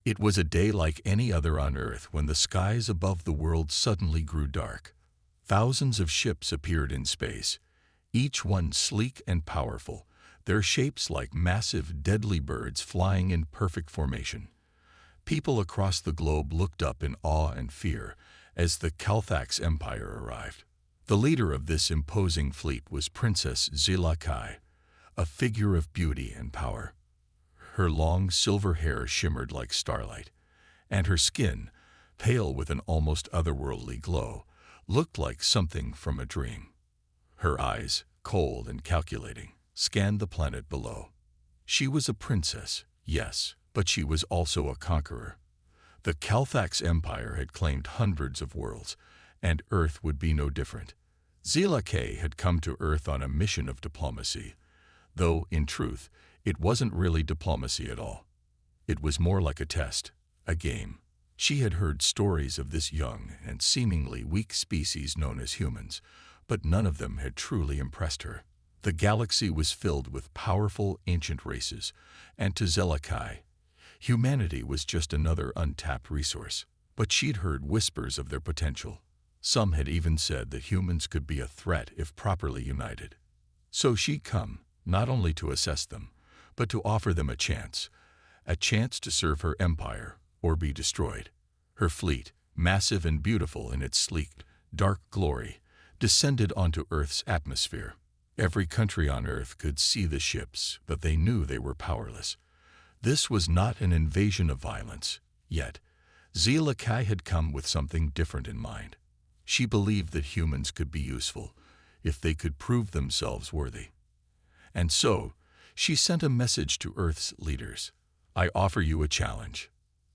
It was a day like any other on Earth when the skies above the world suddenly grew dark. Thousands of ships appeared in space, each one sleek and powerful, their shapes like massive, deadly birds flying in perfect formation. People across the globe looked up in awe and fear as the Calthax Empire arrived. The leader of this imposing fleet was Princess Zila Kai, a figure of beauty and power. Her long silver hair shimmered like starlight, and her skin, pale with an almost otherworldly glow, looked like something from a dream. Her eyes, cold and calculating, scanned the planet below. She was a princess, yes, but she was also a conqueror. The Calthax Empire had claimed hundreds of worlds, and Earth would be no different. Zila Kai had come to Earth on a mission of diplomacy, though, in truth, it wasn't really diplomacy at all. It was more like a test, a game. She had heard stories of this young and seemingly weak species known as humans, but none of them had truly impressed her. The galaxy was filled with powerful ancient races, and to Zila Kai, humanity was just another untapped resource. But she'd heard whispers of their potential. Some had even said that humans could be a threat if properly united. So she'd come, not only to assess them, but to offer them a chance to serve her empire or be destroyed. Her fleet, massive and beautiful in its sleek, dark glory, descended onto Earth's atmosphere. Every country on Earth could see the ships, but they knew they were powerless. This was not an invasion of violence, yet Zila Kai had come with something different in mind. She believed that humans could be useful if they could prove themselves worthy. And so, she sent a message to Earth's leaders. I offer you a challenge.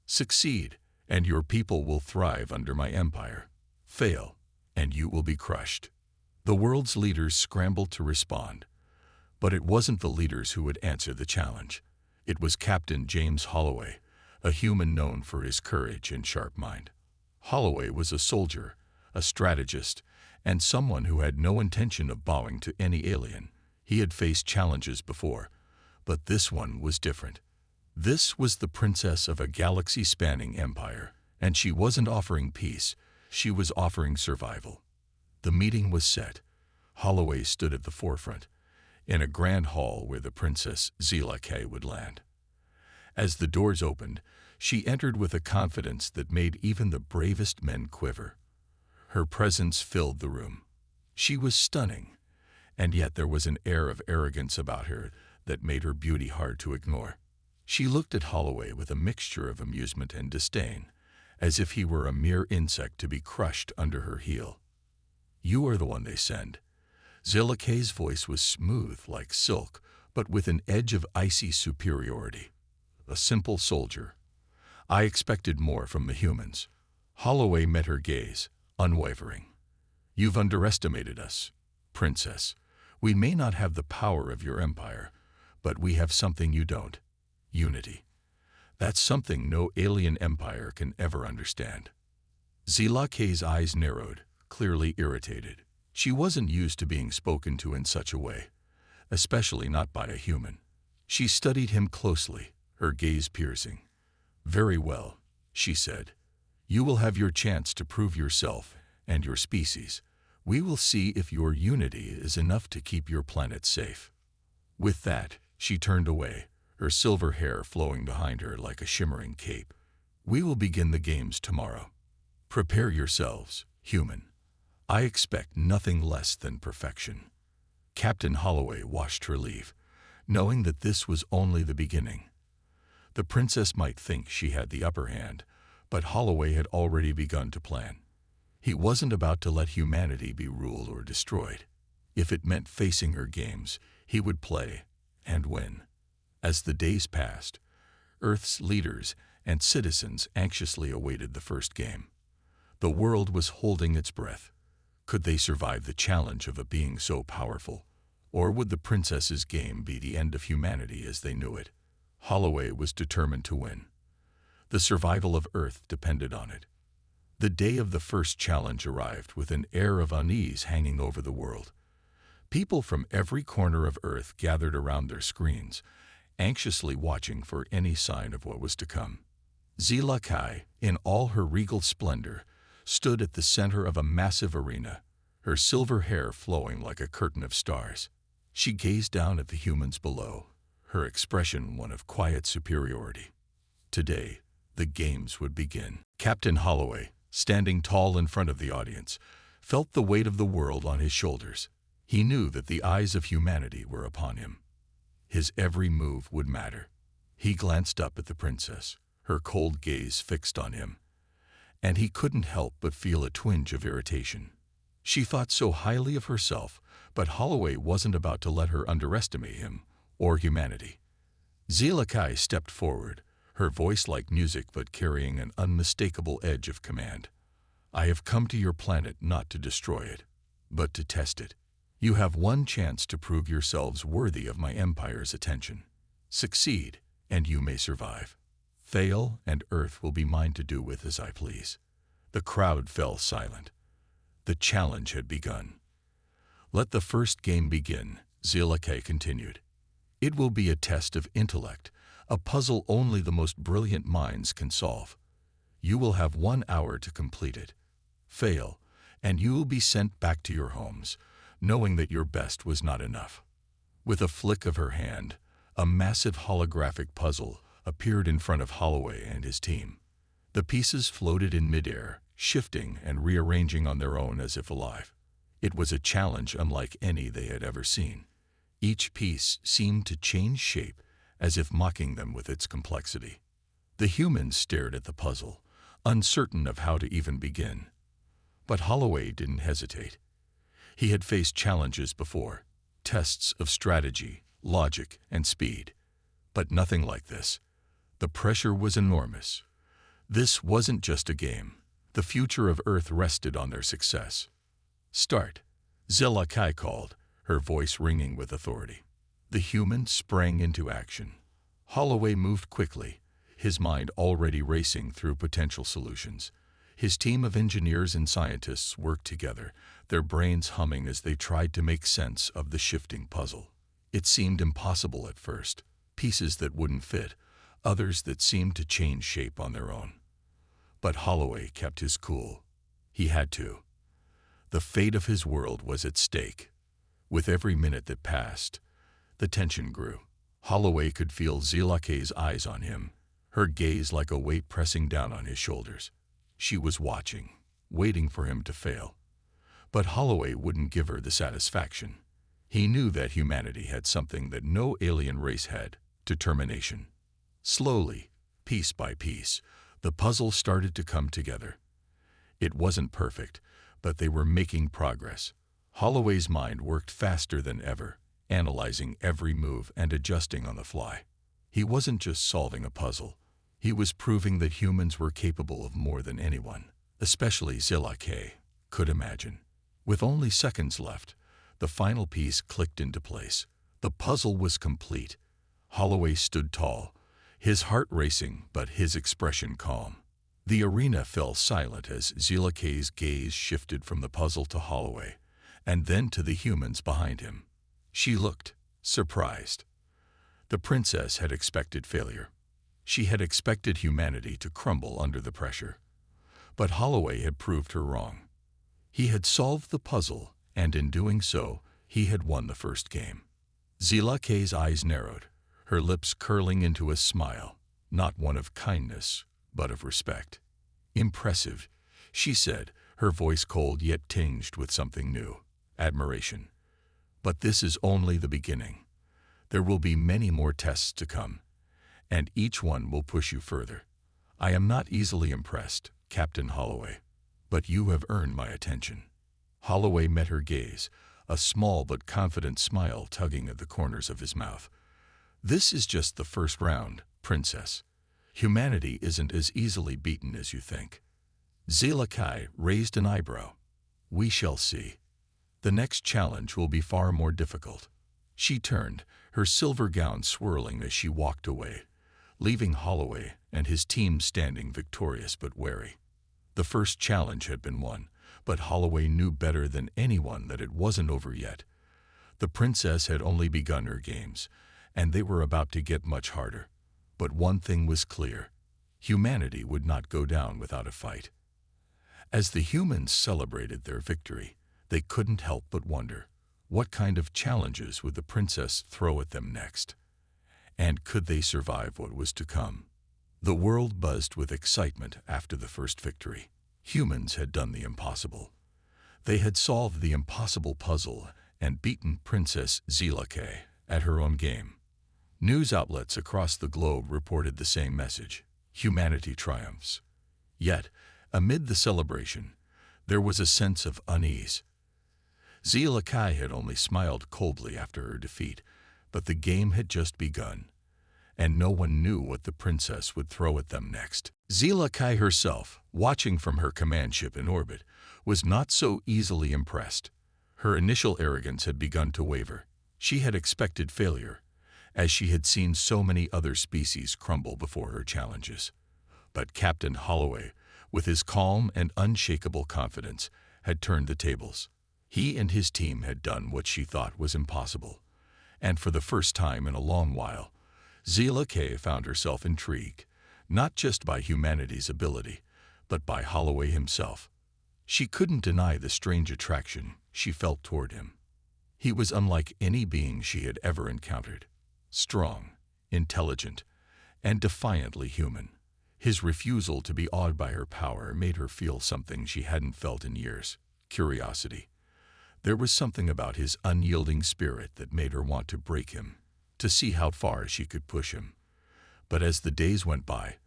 Succeed, and your people will thrive under my empire. Fail, and you will be crushed. The world's leaders scrambled to respond. But it wasn't the leaders who would answer the challenge. It was Captain James Holloway, a human known for his courage and sharp mind. Holloway was a soldier, a strategist, and someone who had no intention of bowing to any alien. He had faced challenges before, but this one was different. This was the princess of a galaxy-spanning empire, and she wasn't offering peace, she was offering survival. The meeting was set. Holloway stood at the forefront, in a grand hall where the Princess Zila Kai would land. As the doors opened, she entered with a confidence that made even the bravest men quiver. Her presence filled the room. She was stunning, and yet there was an air of arrogance about her that made her beauty hard to ignore. She looked at Holloway with a mixture of amusement and disdain, as if he were a mere insect to be crushed under her heel. You are the one they send. Zila Kai's voice was smooth like silk, but with an edge of icy superiority. A simple soldier. I expected more from the humans. Holloway met her gaze, unwavering. You've underestimated us, Princess. We may not have the power of your empire, but we have something you don't. Unity. That's something no alien empire can ever understand. Zila Kai's eyes narrowed, clearly irritated. She wasn't used to being spoken to in such a way, especially not by a human. She studied him closely, her gaze piercing. Very well, she said. You will have your chance to prove yourself and your species. We will see if your unity is enough to keep your planet safe. With that, she turned away, her silver hair flowing behind her like a shimmering cape. We will begin the games tomorrow. Prepare yourselves, human. I expect nothing less than perfection. Captain Holloway watched her leave, knowing that this was only the beginning. The princess might think she had the upper hand, but Holloway had already begun to plan. He wasn't about to let humanity be ruled or destroyed. If it meant facing her games, he would play and win. As the days passed, Earth's leaders and citizens anxiously awaited the first game. The world was holding its breath. Could they survive the challenge of a being so powerful? Or would the princess's game be the end of humanity as they knew it? Holloway was determined to win. The survival of Earth depended on it. The day of the first challenge arrived with an air of unease hanging over the world. People from every corner of Earth gathered around their screens, anxiously watching for any sign of what was to come. Zila Kai, in all her regal splendor, stood at the center of a massive arena, her silver hair flowing like a curtain of stars. She gazed down at the humans below, her expression one of quiet superiority. Today, the games would begin. Captain Holloway, standing tall in front of the audience, felt the weight of the world on his shoulders. He knew that the eyes of humanity were upon him. His every move would matter. He glanced up at the princess, her cold gaze fixed on him, and he couldn't help but feel a twinge of irritation. She thought so highly of herself, but Holloway wasn't about to let her underestimate him or humanity. Zila Kai stepped forward, her voice like music but carrying an unmistakable edge of command. I have come to your planet not to destroy it, but to test it. You have one chance to prove yourselves worthy of my empire's attention. Succeed, and you may survive. Fail, and Earth will be mine to do with as I please. The crowd fell silent. The challenge had begun. Let the first game begin, Zila Kai continued. It will be a test of intellect, a puzzle only the most brilliant minds can solve. You will have 1 hour to complete it. Fail, and you will be sent back to your homes, knowing that your best was not enough. With a flick of her hand, a massive holographic puzzle appeared in front of Holloway and his team. The pieces floated in midair, shifting and rearranging on their own as if alive. It was a challenge unlike any they had ever seen. Each piece seemed to change shape, as if mocking them with its complexity. The humans stared at the puzzle, uncertain of how to even begin. But Holloway didn't hesitate. He had faced challenges before, tests of strategy, logic, and speed. But nothing like this. The pressure was enormous. This wasn't just a game. The future of Earth rested on their success. Start, Zila Kai called, her voice ringing with authority. The human sprang into action. Holloway moved quickly, his mind already racing through potential solutions. His team of engineers and scientists worked together, their brains humming as they tried to make sense of the shifting puzzle. It seemed impossible at first, pieces that wouldn't fit, others that seemed to change shape on their own. But Holloway kept his cool. He had to. The fate of his world was at stake. With every minute that passed, the tension grew. Holloway could feel Zila Kai's eyes on him, her gaze like a weight pressing down on his shoulders. She was watching, waiting for him to fail. But Holloway wouldn't give her the satisfaction. He knew that humanity had something that no alien race had: determination. Slowly, piece by piece, the puzzle started to come together. It wasn't perfect, but they were making progress. Holloway's mind worked faster than ever, analyzing every move and adjusting on the fly. He wasn't just solving a puzzle. He was proving that humans were capable of more than anyone, especially Zila Kai, could imagine. With only seconds left, the final piece clicked into place. The puzzle was complete. Holloway stood tall, his heart racing but his expression calm. The arena fell silent as Zila Kai's gaze shifted from the puzzle to Holloway, and then to the humans behind him. She looked surprised. The princess had expected failure. She had expected humanity to crumble under the pressure. But Holloway had proved her wrong. He had solved the puzzle, and in doing so, he had won the first game. Zila Kai's eyes narrowed, her lips curling into a smile, not one of kindness, but of respect. Impressive, she said, her voice cold yet tinged with something new: admiration. But this is only the beginning. There will be many more tests to come, and each one will push you further. I am not easily impressed, Captain Holloway, but you have earned my attention. Holloway met her gaze, a small but confident smile tugging at the corners of his mouth. This is just the first round, Princess. Humanity isn't as easily beaten as you think. Zila Kai raised an eyebrow. We shall see. The next challenge will be far more difficult. She turned, her silver gown swirling as she walked away, leaving Holloway and his team standing victorious but wary. The first challenge had been won, but Holloway knew better than anyone that it wasn't over yet. The princess had only begun her games, and they were about to get much harder. But one thing was clear: Humanity would not go down without a fight. As the humans celebrated their victory, they couldn't help but wonder, what kind of challenges would the princess throw at them next? And could they survive what was to come? The world buzzed with excitement after the first victory. Humans had done the impossible. They had solved the impossible puzzle and beaten Princess Zelake at her own game. News outlets across the globe reported the same message. Humanity triumphs. Yet, amid the celebration, there was a sense of unease. Zelake had only smiled coldly after her defeat, but the game had just begun, and no one knew what the princess would throw at them next. Zelake herself, watching from her command ship in orbit, was not so easily impressed. Her initial arrogance had begun to waver. She had expected failure, as she had seen so many other species crumble before her challenges. But Captain Holloway, with his calm and unshakable confidence, had turned the tables. He and his team had done what she thought was impossible, and for the first time in a long while, Zelake found herself intrigued, not just by humanity's ability, but by Holloway himself. She couldn't deny the strange attraction she felt toward him. He was unlike any being she had ever encountered. Strong, intelligent, and defiantly human. His refusal to be awed by her power made her feel something she hadn't felt in years: curiosity. There was something about his unyielding spirit that made her want to break him, to see how far she could push him. But as the days went by,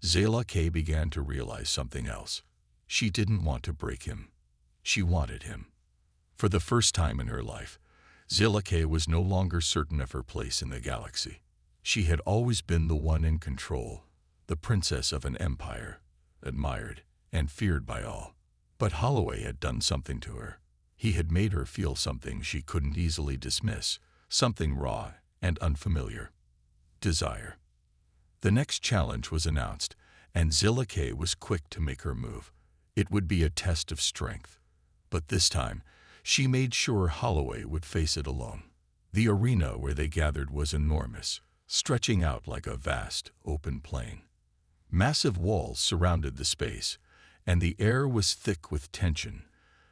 Zelake began to realize something else. She didn't want to break him. She wanted him. For the first time in her life, Zelake was no longer certain of her place in the galaxy. She had always been the one in control, the princess of an empire, admired and feared by all. But Holloway had done something to her. He had made her feel something she couldn't easily dismiss, something raw and unfamiliar: desire. The next challenge was announced, and Zelake was quick to make her move. It would be a test of strength. But this time, she made sure Holloway would face it alone. The arena where they gathered was enormous, stretching out like a vast, open plain. Massive walls surrounded the space, and the air was thick with tension.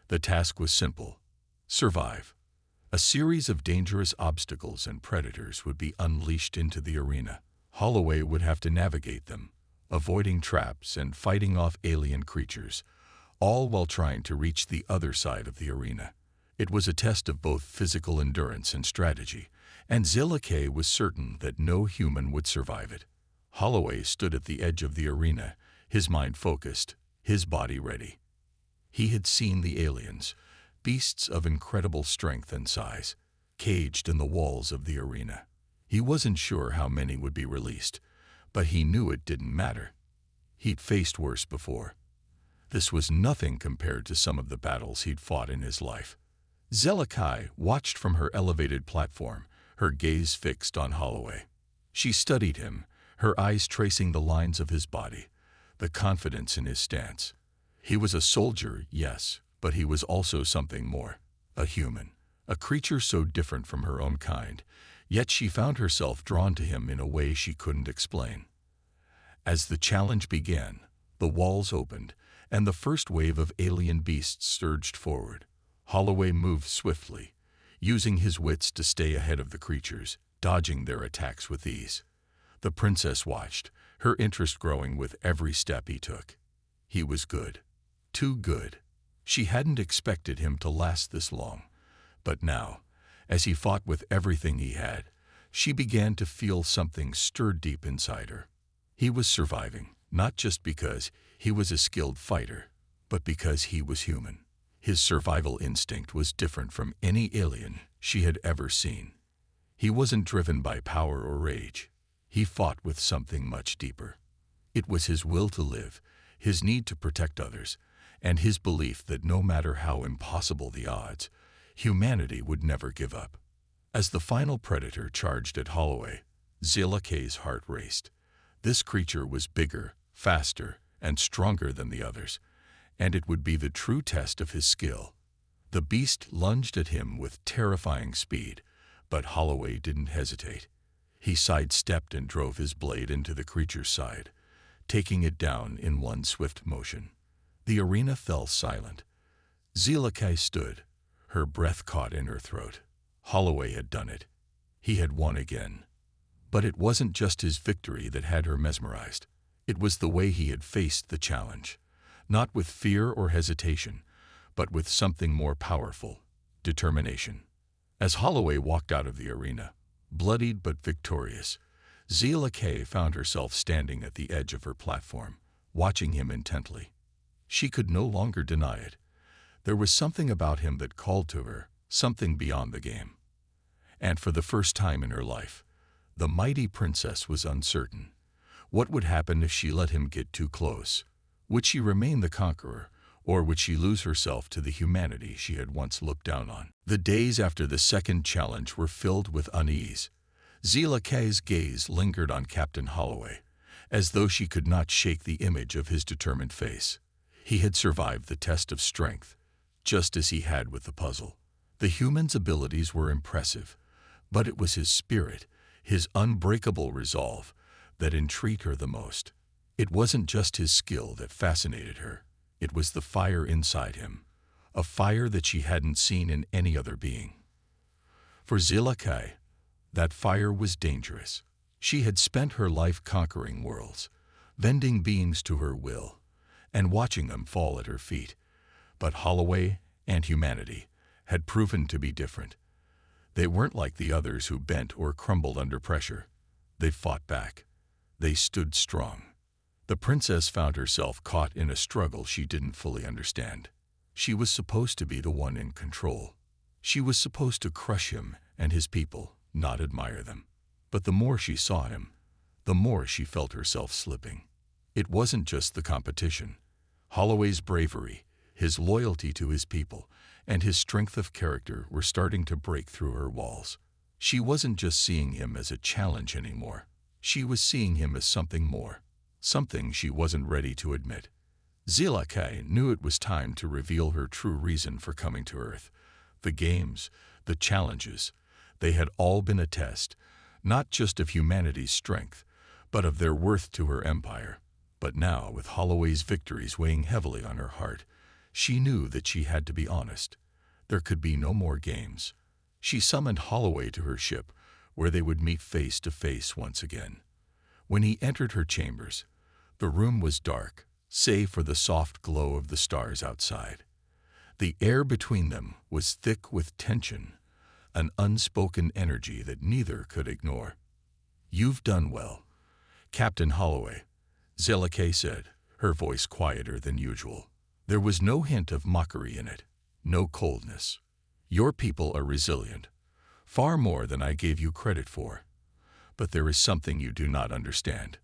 The task was simple: survive. A series of dangerous obstacles and predators would be unleashed into the arena. Holloway would have to navigate them, avoiding traps and fighting off alien creatures, all while trying to reach the other side of the arena. It was a test of both physical endurance and strategy, and Zelake was certain that no human would survive it. Holloway stood at the edge of the arena, his mind focused, his body ready. He had seen the aliens, beasts of incredible strength and size, caged in the walls of the arena. He wasn't sure how many would be released, but he knew it didn't matter. He'd faced worse before. This was nothing compared to some of the battles he'd fought in his life. Zelake watched from her elevated platform, her gaze fixed on Holloway. She studied him, her eyes tracing the lines of his body, the confidence in his stance. He was a soldier, yes, but he was also something more: a human, a creature so different from her own kind, yet she found herself drawn to him in a way she couldn't explain. As the challenge began, the walls opened, and the first wave of alien beasts surged forward. Holloway moved swiftly, using his wits to stay ahead of the creatures, dodging their attacks with ease. The princess watched, her interest growing with every step he took. He was good. Too good. She hadn't expected him to last this long. But now, as he fought with everything he had, she began to feel something stir deep inside her. He was surviving, not just because he was a skilled fighter, but because he was human. His survival instinct was different from any alien she had ever seen. He wasn't driven by power or rage. He fought with something much deeper. It was his will to live, his need to protect others, and his belief that no matter how impossible the odds, humanity would never give up. As the final predator charged at Holloway, Zelake's heart raced. This creature was bigger, faster, and stronger than the others, and it would be the true test of his skill. The beast lunged at him with terrifying speed, but Holloway didn't hesitate. He sidestepped and drove his blade into the creature's side, taking it down in one swift motion. The arena fell silent. Zelakay stood, her breath caught in her throat. Holloway had done it. He had won again. But it wasn't just his victory that had her mesmerized. It was the way he had faced the challenge. Not with fear or hesitation, but with something more powerful: determination. As Holloway walked out of the arena, bloodied but victorious, Zelakay found herself standing at the edge of her platform, watching him intently. She could no longer deny it. There was something about him that called to her, something beyond the game. And for the first time in her life, the mighty princess was uncertain. What would happen if she let him get too close? Would she remain the conqueror, or would she lose herself to the humanity she had once looked down on? The days after the second challenge were filled with unease. Zelakay's gaze lingered on Captain Holloway, as though she could not shake the image of his determined face. He had survived the test of strength, just as he had with the puzzle. The human's abilities were impressive, but it was his spirit, his unbreakable resolve, that intrigued her the most. It wasn't just his skill that fascinated her. It was the fire inside him, a fire that she hadn't seen in any other being. For Zelakay, that fire was dangerous. She had spent her life conquering worlds, bending beings to her will, and watching them fall at her feet. But Holloway and humanity had proven to be different. They weren't like the others who bent or crumbled under pressure. They fought back. They stood strong. The princess found herself caught in a struggle she didn't fully understand. She was supposed to be the one in control. She was supposed to crush him and his people, not admire them. But the more she saw him, the more she felt herself slipping. It wasn't just the competition. Holloway's bravery, his loyalty to his people, and his strength of character were starting to break through her walls. She wasn't just seeing him as a challenge anymore. She was seeing him as something more, something she wasn't ready to admit. Zelakay knew it was time to reveal her true reason for coming to Earth. The games, the challenges, they had all been a test, not just of humanity's strength, but of their worth to her empire. But now, with Holloway's victories weighing heavily on her heart, she knew that she had to be honest. There could be no more games. She summoned Holloway to her ship, where they would meet face to face once again. When he entered her chambers, the room was dark, save for the soft glow of the stars outside. The air between them was thick with tension, an unspoken energy that neither could ignore. "You've done well, Captain Holloway," Zelakay said, her voice quieter than usual. There was no hint of mockery in it, no coldness. "Your people are resilient, far more than I gave you credit for. But there is something you do not understand."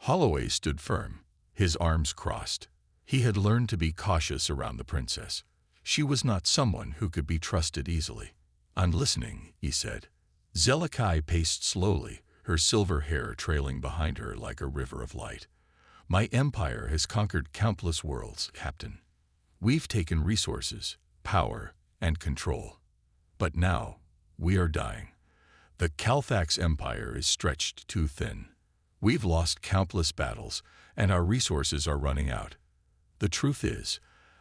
Holloway stood firm, his arms crossed. He had learned to be cautious around the princess. She was not someone who could be trusted easily. "I'm listening," he said. Zelakay paced slowly, her silver hair trailing behind her like a river of light. "My empire has conquered countless worlds, Captain. We've taken resources, power, and control. But now, we are dying. The Calthax Empire is stretched too thin. We've lost countless battles, and our resources are running out. The truth is,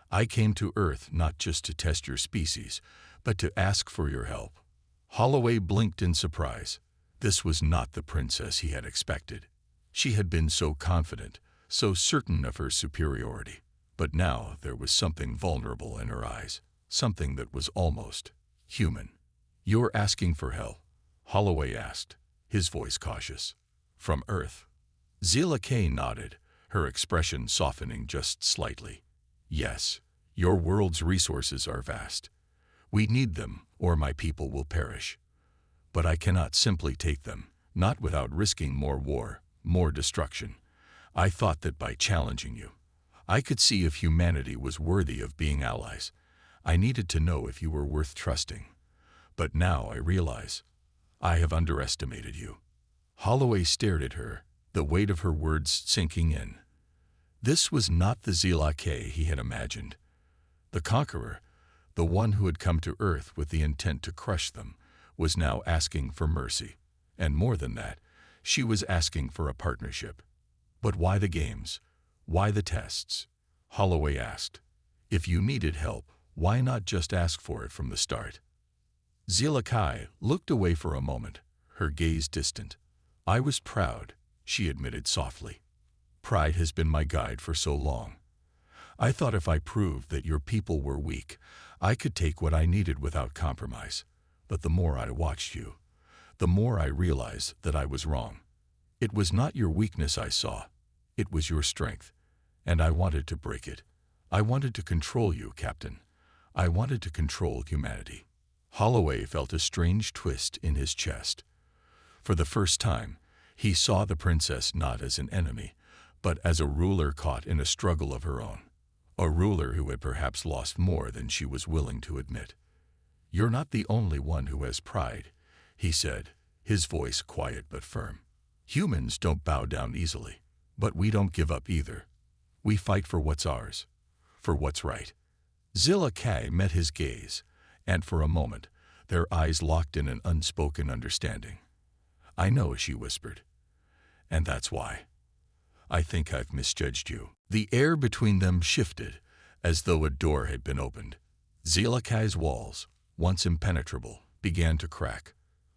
I came to Earth not just to test your species, but to ask for your help." Holloway blinked in surprise. This was not the princess he had expected. She had been so confident, so certain of her superiority. But now there was something vulnerable in her eyes, something that was almost human. "You're asking for help?" Holloway asked, his voice cautious. "From Earth?" Zelakay nodded, her expression softening just slightly. "Yes, your world's resources are vast. We need them, or my people will perish. But I cannot simply take them, not without risking more war, more destruction. I thought that by challenging you, I could see if humanity was worthy of being allies. I needed to know if you were worth trusting. But now I realize I have underestimated you." Holloway stared at her, the weight of her words sinking in. This was not the Zelakay he had imagined. The conqueror, the one who had come to Earth with the intent to crush them, was now asking for mercy. And more than that, she was asking for a partnership. But why the games? Why the tests? Holloway asked. If you needed help, why not just ask for it from the start? Zillikai looked away for a moment, her gaze distant. I was proud, she admitted softly. Pride has been my guide for so long. I thought if I proved that your people were weak, I could take what I needed without compromise. But the more I watched you, the more I realized that I was wrong. It was not your weakness I saw. It was your strength. And I wanted to break it. I wanted to control you, Captain. I wanted to control humanity. Holloway felt a strange twist in his chest. For the first time, he saw the princess not as an enemy, but as a ruler caught in a struggle of her own. A ruler who had perhaps lost more than she was willing to admit. You're not the only one who has pride, he said, his voice quiet but firm. Humans don't bow down easily, but we don't give up either. We fight for what's ours, for what's right. Zillikai met his gaze, and for a moment, their eyes locked in an unspoken understanding. I know, she whispered. And that's why. I think I've misjudged you. The air between them shifted, as though a door had been opened. Zillikai's walls, once impenetrable, began to crack.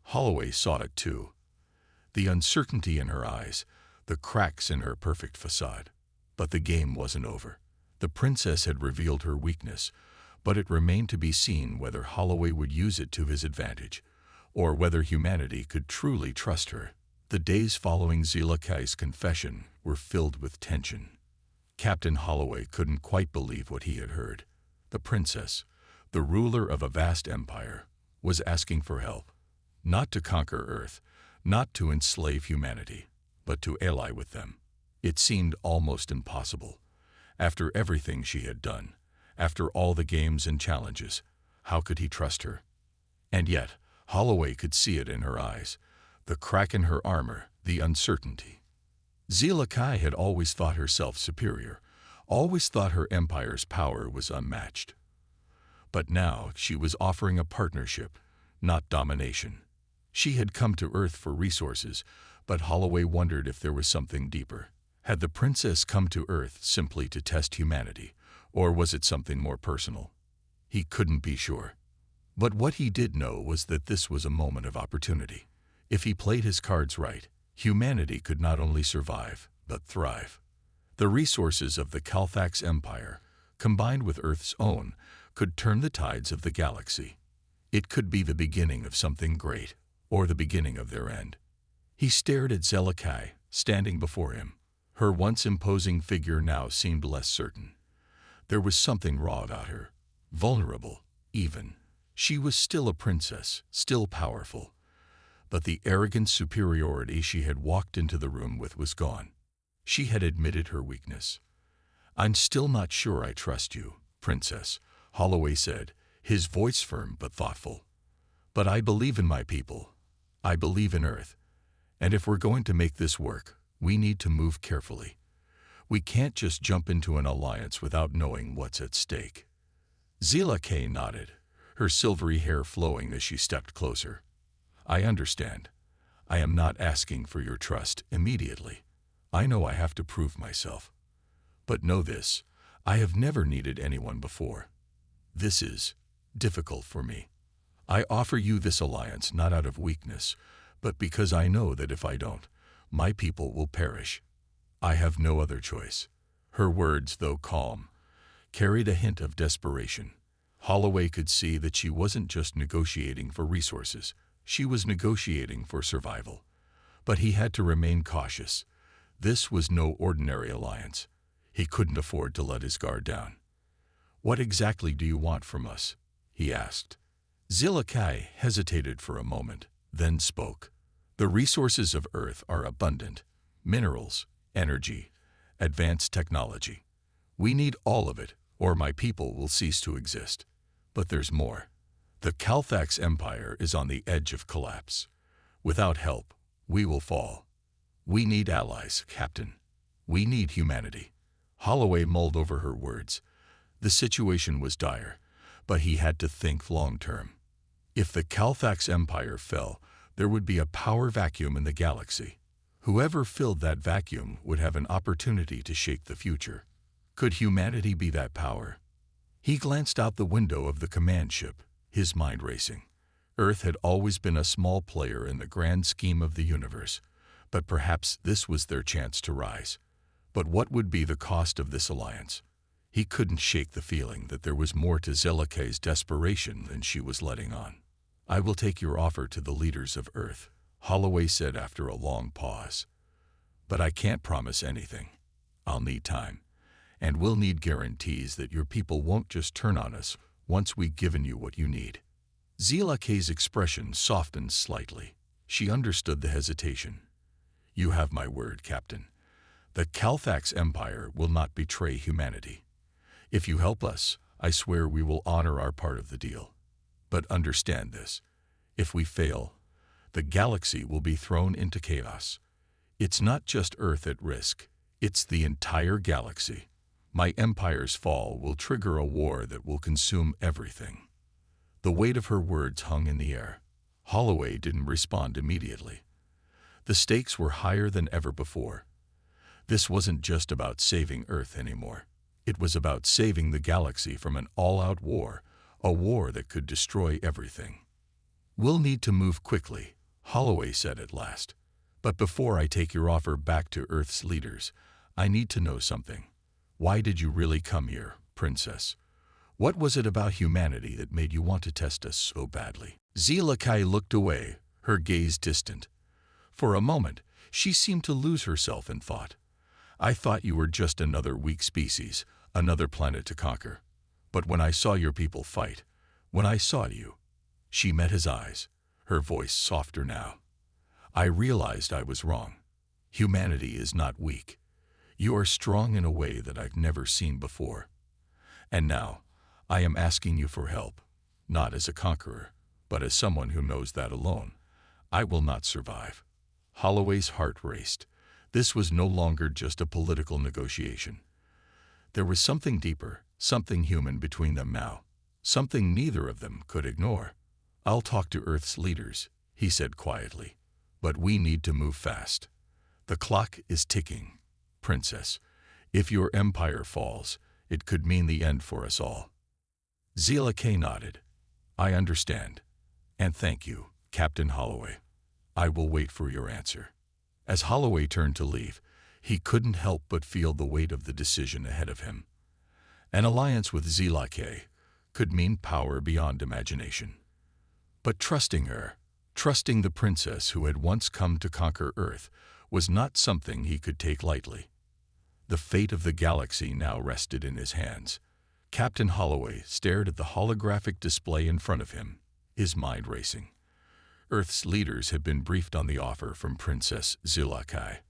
Holloway saw it too. The uncertainty in her eyes, the cracks in her perfect facade. But the game wasn't over. The princess had revealed her weakness, but it remained to be seen whether Holloway would use it to his advantage, or whether humanity could truly trust her. The days following Zillikai's confession were filled with tension. Captain Holloway couldn't quite believe what he had heard. The princess, the ruler of a vast empire, was asking for help. Not to conquer Earth, not to enslave humanity, but to ally with them. It seemed almost impossible. After everything she had done, after all the games and challenges, how could he trust her? And yet, Holloway could see it in her eyes, the crack in her armor, the uncertainty. Zillikai had always thought herself superior, always thought her empire's power was unmatched. But now she was offering a partnership, not domination. She had come to Earth for resources, but Holloway wondered if there was something deeper. Had the princess come to Earth simply to test humanity, or was it something more personal? He couldn't be sure. But what he did know was that this was a moment of opportunity. If he played his cards right, humanity could not only survive, but thrive. The resources of the Calthax Empire, combined with Earth's own, could turn the tides of the galaxy. It could be the beginning of something great, or the beginning of their end. He stared at Zillikai, standing before him. Her once imposing figure now seemed less certain. There was something raw about her, vulnerable, even. She was still a princess, still powerful. But the arrogant superiority she had walked into the room with was gone. She had admitted her weakness. I'm still not sure I trust you, princess, Holloway said, his voice firm but thoughtful. But I believe in my people. I believe in Earth. And if we're going to make this work, we need to move carefully. We can't just jump into an alliance without knowing what's at stake. Zillikai nodded, her silvery hair flowing as she stepped closer. I understand. I am not asking for your trust immediately. I know I have to prove myself. But know this, I have never needed anyone before. This is difficult for me. I offer you this alliance not out of weakness, but because I know that if I don't, my people will perish. I have no other choice. Her words, though calm, carried a hint of desperation. Holloway could see that she wasn't just negotiating for resources. She was negotiating for survival. But he had to remain cautious. This was no ordinary alliance. He couldn't afford to let his guard down. What exactly do you want from us? He asked. Zillikai hesitated for a moment, then spoke. The resources of Earth are abundant. Minerals, energy, advanced technology. We need all of it, or my people will cease to exist. But there's more. The Calthax Empire is on the edge of collapse. Without help, we will fall. We need allies, Captain. We need humanity. Holloway mulled over her words. The situation was dire, but he had to think long-term. If the Calthax Empire fell, there would be a power vacuum in the galaxy. Whoever filled that vacuum would have an opportunity to shape the future. Could humanity be that power? He glanced out the window of the command ship, his mind racing. Earth had always been a small player in the grand scheme of the universe, but perhaps this was their chance to rise. But what would be the cost of this alliance? He couldn't shake the feeling that there was more to Zelakay's desperation than she was letting on. "I will take your offer to the leaders of Earth," Holloway said after a long pause. "But I can't promise anything. I'll need time, and we'll need guarantees that your people won't just turn on us once we've given you what you need." Zelakay's expression softened slightly. She understood the hesitation. "You have my word, Captain. The Calthax Empire will not betray humanity. If you help us, I swear we will honor our part of the deal. But understand this. If we fail, the galaxy will be thrown into chaos. It's not just Earth at risk. It's the entire galaxy. My empire's fall will trigger a war that will consume everything." The weight of her words hung in the air. Holloway didn't respond immediately. The stakes were higher than ever before. This wasn't just about saving Earth anymore. It was about saving the galaxy from an all-out war, a war that could destroy everything. "We'll need to move quickly," Holloway said at last. "But before I take your offer back to Earth's leaders, I need to know something. Why did you really come here, Princess? What was it about humanity that made you want to test us so badly?" Zelakay looked away, her gaze distant. For a moment, she seemed to lose herself in thought. "I thought you were just another weak species, another planet to conquer. But when I saw your people fight, when I saw you..." She met his eyes, her voice softer now. "I realized I was wrong. Humanity is not weak. You are strong in a way that I've never seen before. And now, I am asking you for help, not as a conqueror, but as someone who knows that alone I will not survive." Holloway's heart raced. This was no longer just a political negotiation. There was something deeper, something human between them now, something neither of them could ignore. "I'll talk to Earth's leaders," he said quietly, "but we need to move fast. The clock is ticking. Princess, if your empire falls, it could mean the end for us all." Zelakay nodded. "I understand. And thank you, Captain Holloway. I will wait for your answer." As Holloway turned to leave, he couldn't help but feel the weight of the decision ahead of him. An alliance with Zelakay could mean power beyond imagination. But trusting her, trusting the princess who had once come to conquer Earth, was not something he could take lightly. The fate of the galaxy now rested in his hands. Captain Holloway stared at the holographic display in front of him, his mind racing. Earth's leaders had been briefed on the offer from Princess Zelakay.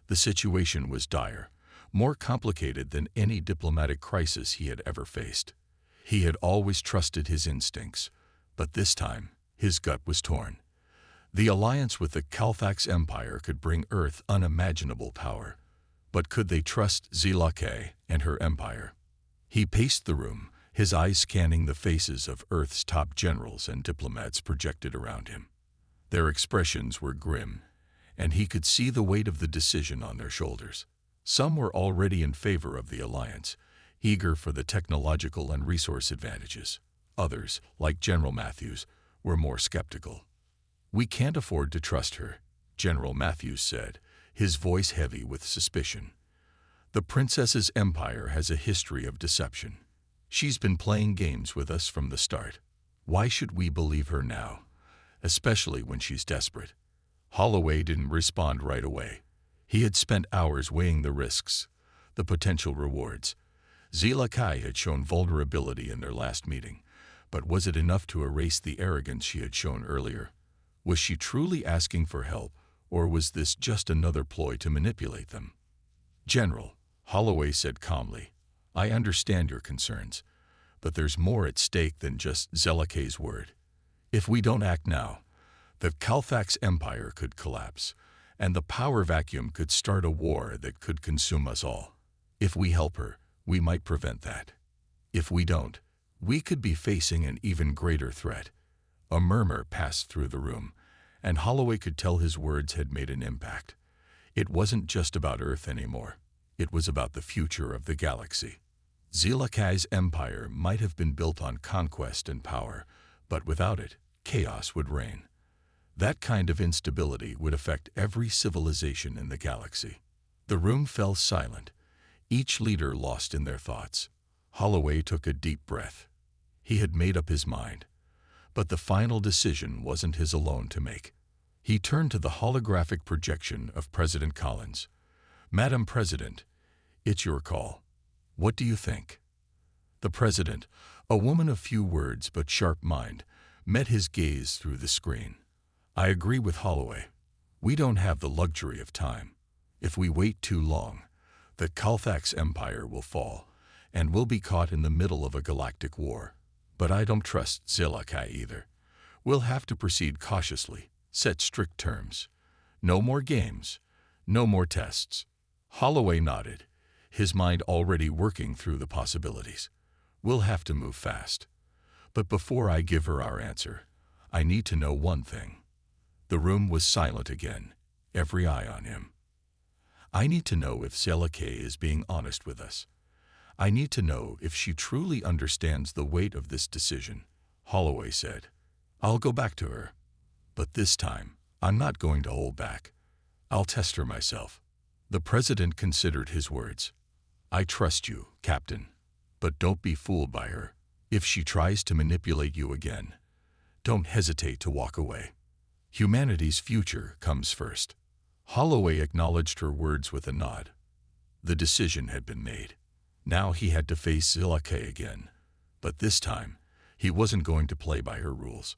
The situation was dire, more complicated than any diplomatic crisis he had ever faced. He had always trusted his instincts, but this time his gut was torn. The alliance with the Calthax Empire could bring Earth unimaginable power, but could they trust Zelakay and her empire? He paced the room, his eyes scanning the faces of Earth's top generals and diplomats projected around him. Their expressions were grim, and he could see the weight of the decision on their shoulders. Some were already in favor of the alliance, eager for the technological and resource advantages. Others, like General Matthews, were more skeptical. "We can't afford to trust her," General Matthews said, his voice heavy with suspicion. "The princess's empire has a history of deception. She's been playing games with us from the start. Why should we believe her now, especially when she's desperate?" Holloway didn't respond right away. He had spent hours weighing the risks, the potential rewards. Zelakay had shown vulnerability in their last meeting, but was it enough to erase the arrogance she had shown earlier? Was she truly asking for help, or was this just another ploy to manipulate them? "General," Holloway said calmly, "I understand your concerns, but there's more at stake than just Zelakay's word. If we don't act now, the Calthax Empire could collapse, and the power vacuum could start a war that could consume us all. If we help her, we might prevent that. If we don't, we could be facing an even greater threat." A murmur passed through the room, and Holloway could tell his words had made an impact. It wasn't just about Earth anymore. It was about the future of the galaxy. Zelakai's empire might have been built on conquest and power, but without it, chaos would reign. That kind of instability would affect every civilization in the galaxy. The room fell silent, each leader lost in their thoughts. Holloway took a deep breath. He had made up his mind. But the final decision wasn't his alone to make. He turned to the holographic projection of President Collins. "Madam President, it's your call. What do you think?" The president, a woman of few words but sharp mind, met his gaze through the screen. "I agree with Holloway. We don't have the luxury of time. If we wait too long, the Kalthax Empire will fall, and we'll be caught in the middle of a galactic war. But I don't trust Zelakai either. We'll have to proceed cautiously, set strict terms. No more games, no more tests." Holloway nodded, his mind already working through the possibilities. "We'll have to move fast. But before I give her our answer, I need to know one thing." The room was silent again, every eye on him. "I need to know if Zelakai is being honest with us. I need to know if she truly understands the weight of this decision," Holloway said. "I'll go back to her. But this time, I'm not going to hold back. I'll test her myself." The president considered his words. "I trust you, Captain. But don't be fooled by her. If she tries to manipulate you again, don't hesitate to walk away. Humanity's future comes first." Holloway acknowledged her words with a nod. The decision had been made. Now he had to face Zelakai again. But this time, he wasn't going to play by her rules.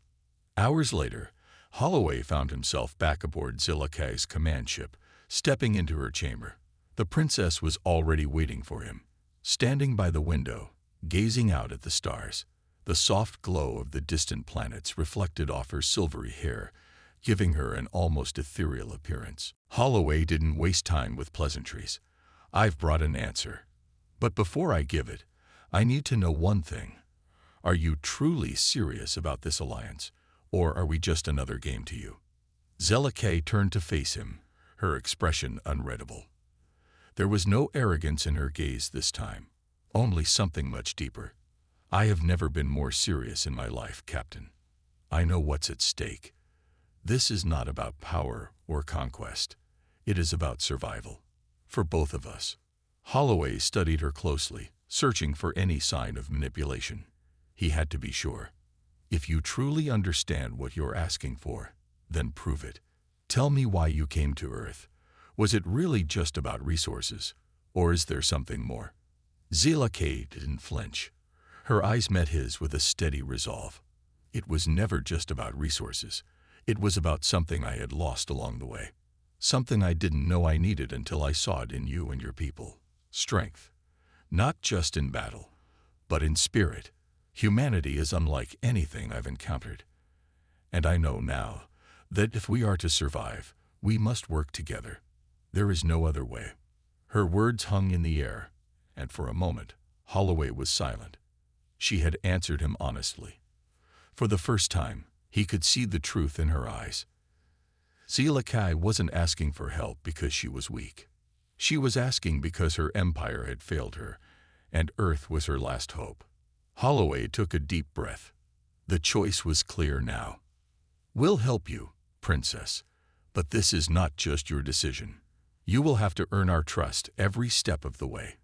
Hours later, Holloway found himself back aboard Zelakai's command ship, stepping into her chamber. The princess was already waiting for him, standing by the window, gazing out at the stars. The soft glow of the distant planets reflected off her silvery hair, giving her an almost ethereal appearance. Holloway didn't waste time with pleasantries. "I've brought an answer. But before I give it, I need to know one thing. Are you truly serious about this alliance, or are we just another game to you?" Zelakai turned to face him, her expression unreadable. There was no arrogance in her gaze this time, only something much deeper. "I have never been more serious in my life, Captain. I know what's at stake. This is not about power or conquest. It is about survival. For both of us." Holloway studied her closely, searching for any sign of manipulation. He had to be sure. "If you truly understand what you're asking for, then prove it. Tell me why you came to Earth. Was it really just about resources, or is there something more?" Zelakai didn't flinch. Her eyes met his with a steady resolve. "It was never just about resources. It was about something I had lost along the way. Something I didn't know I needed until I saw it in you and your people. Strength. Not just in battle, but in spirit. Humanity is unlike anything I've encountered. And I know now that if we are to survive, we must work together. There is no other way." Her words hung in the air, and for a moment, Holloway was silent. She had answered him honestly. For the first time, he could see the truth in her eyes. Zelakai wasn't asking for help because she was weak. She was asking because her empire had failed her, and Earth was her last hope. Holloway took a deep breath. The choice was clear now. "We'll help you, Princess, but this is not just your decision. You will have to earn our trust every step of the way.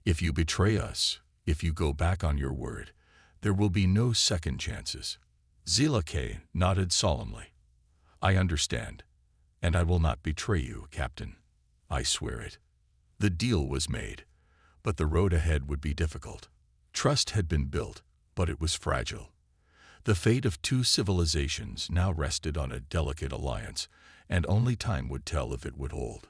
If you betray us, if you go back on your word, there will be no second chances." Zelakai nodded solemnly. "I understand, and I will not betray you, Captain. I swear it." The deal was made, but the road ahead would be difficult. Trust had been built, but it was fragile. The fate of two civilizations now rested on a delicate alliance, and only time would tell if it would hold.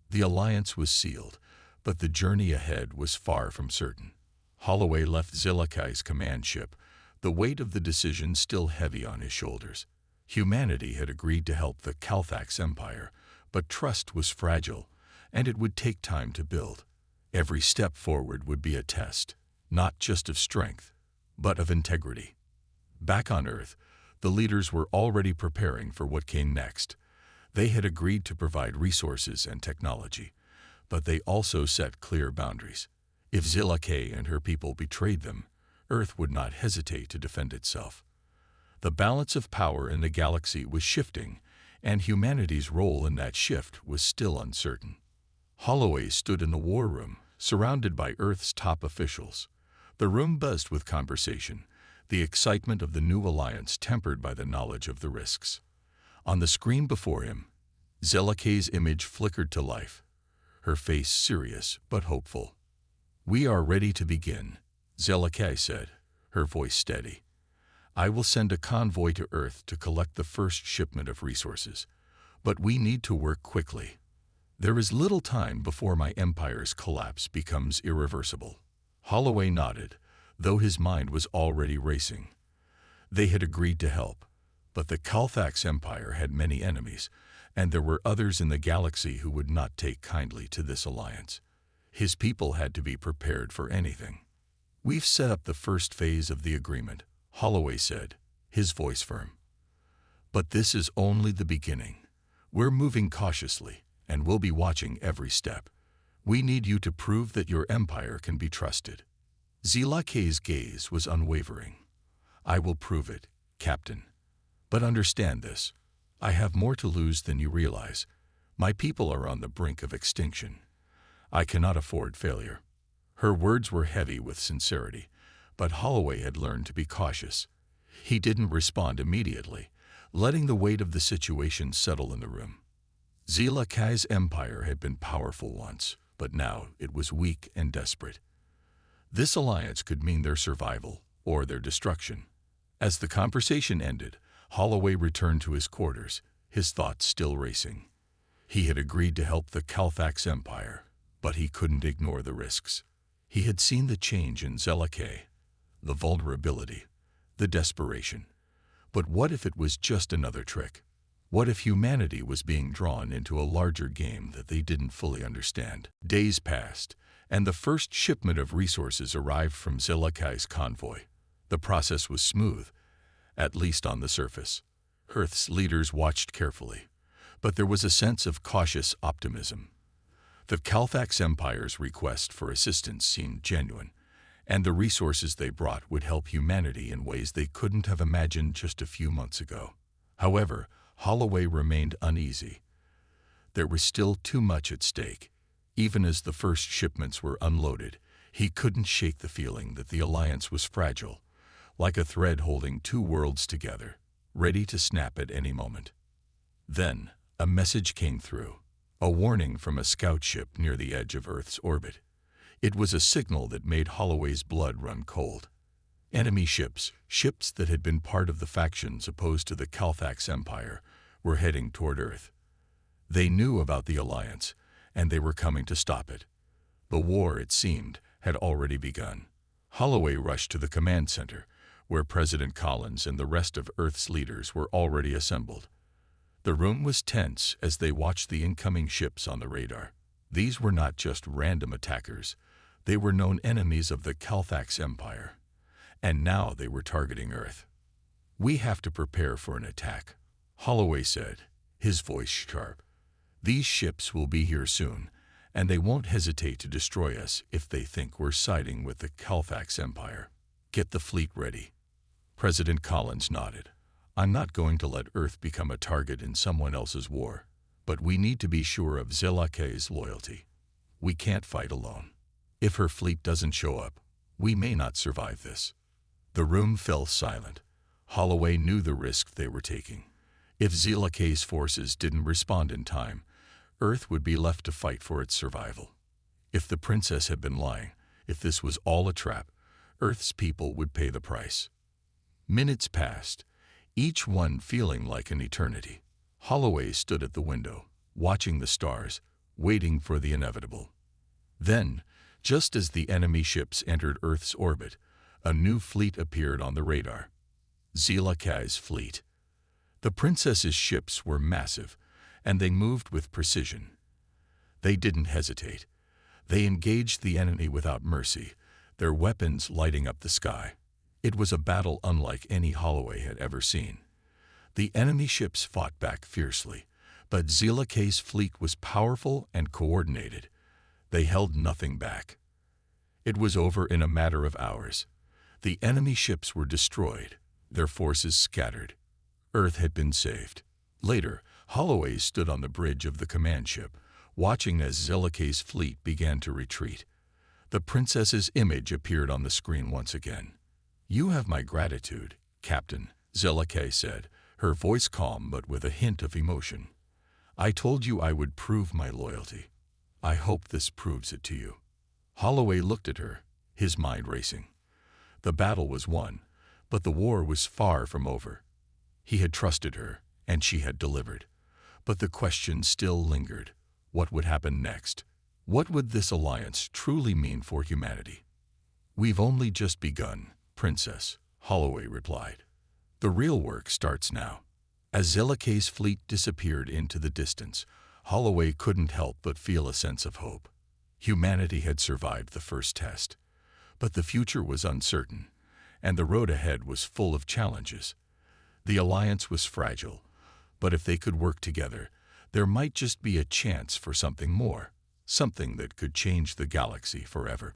The alliance was sealed, but the journey ahead was far from certain. Holloway left Zelakai's command ship, the weight of the decision still heavy on his shoulders. Humanity had agreed to help the Kalthax Empire, but trust was fragile, and it would take time to build. Every step forward would be a test, not just of strength, but of integrity. Back on Earth, the leaders were already preparing for what came next. They had agreed to provide resources and technology, but they also set clear boundaries. If Zilla K and her people betrayed them, Earth would not hesitate to defend itself. The balance of power in the galaxy was shifting, and humanity's role in that shift was still uncertain. Holloway stood in the war room, surrounded by Earth's top officials. The room buzzed with conversation, the excitement of the new alliance tempered by the knowledge of the risks. On the screen before him, Zilla K's image flickered to life, her face serious but hopeful. "We are ready to begin," Zilla K said, her voice steady. "I will send a convoy to Earth to collect the first shipment of resources, but we need to work quickly. There is little time before my empire's collapse becomes irreversible." Holloway nodded, though his mind was already racing. They had agreed to help, but the Calfax Empire had many enemies, and there were others in the galaxy who would not take kindly to this alliance. His people had to be prepared for anything. "We've set up the first phase of the agreement," Holloway said, his voice firm. "But this is only the beginning. We're moving cautiously, and we'll be watching every step. We need you to prove that your empire can be trusted." Zilla K's gaze was unwavering. "I will prove it, Captain. But understand this. I have more to lose than you realize. My people are on the brink of extinction. I cannot afford failure." Her words were heavy with sincerity, but Holloway had learned to be cautious. He didn't respond immediately, letting the weight of the situation settle in the room. Zilla K's empire had been powerful once, but now it was weak and desperate. This alliance could mean their survival or their destruction. As the conversation ended, Holloway returned to his quarters, his thoughts still racing. He had agreed to help the Calfax Empire, but he couldn't ignore the risks. He had seen the change in Zilla K, the vulnerability, the desperation. But what if it was just another trick? What if humanity was being drawn into a larger game that they didn't fully understand? Days passed, and the first shipment of resources arrived from Zilla K's convoy. The process was smooth, at least on the surface. Earth's leaders watched carefully, but there was a sense of cautious optimism. The Calfax Empire's request for assistance seemed genuine, and the resources they brought would help humanity in ways they couldn't have imagined just a few months ago. However, Holloway remained uneasy. There was still too much at stake. Even as the first shipments were unloaded, he couldn't shake the feeling that the alliance was fragile, like a thread holding two worlds together, ready to snap at any moment. Then, a message came through, a warning from a scout ship near the edge of Earth's orbit. It was a signal that made Holloway's blood run cold. Enemy ships, ships that had been part of the factions opposed to the Calfax Empire, were heading toward Earth. They knew about the alliance, and they were coming to stop it. The war, it seemed, had already begun. Holloway rushed to the command center, where President Collins and the rest of Earth's leaders were already assembled. The room was tense as they watched the incoming ships on the radar. These were not just random attackers. They were known enemies of the Calfax Empire, and now they were targeting Earth. "We have to prepare for an attack," Holloway said, his voice sharp. "These ships will be here soon, and they won't hesitate to destroy us if they think we're siding with the Calfax Empire. Get the fleet ready." President Collins nodded. "I'm not going to let Earth become a target in someone else's war, but we need to be sure of Zilla K's loyalty. We can't fight alone. If her fleet doesn't show up, we may not survive this." The room fell silent. Holloway knew the risk they were taking. If Zilla K's forces didn't respond in time, Earth would be left to fight for its survival. If the princess had been lying, if this was all a trap, Earth's people would pay the price. Minutes passed, each one feeling like an eternity. Holloway stood at the window, watching the stars, waiting for the inevitable. Then, just as the enemy ships entered Earth's orbit, a new fleet appeared on the radar. Zilla K's fleet. The princess's ships were massive, and they moved with precision. They didn't hesitate. They engaged the enemy without mercy, their weapons lighting up the sky. It was a battle unlike any Holloway had ever seen. The enemy ships fought back fiercely, But Zelekay's fleet was powerful and coordinated. They held nothing back. It was over in a matter of hours. The enemy ships were destroyed, their forces scattered. Earth had been saved. Later, Holloway stood on the bridge of the command ship, watching as Zelekay's fleet began to retreat. The princess's image appeared on the screen once again. "You have my gratitude, Captain," Zelekay said, her voice calm but with a hint of emotion. "I told you I would prove my loyalty. I hope this proves it to you." Holloway looked at her, his mind racing. The battle was won, but the war was far from over. He had trusted her, and she had delivered. But the question still lingered. What would happen next? What would this alliance truly mean for humanity? "We've only just begun, Princess," Holloway replied. "The real work starts now." As Zelekay's fleet disappeared into the distance, Holloway couldn't help but feel a sense of hope. Humanity had survived the first test. But the future was uncertain, and the road ahead was full of challenges. The alliance was fragile, but if they could work together, there might just be a chance for something more, something that could change the galaxy forever.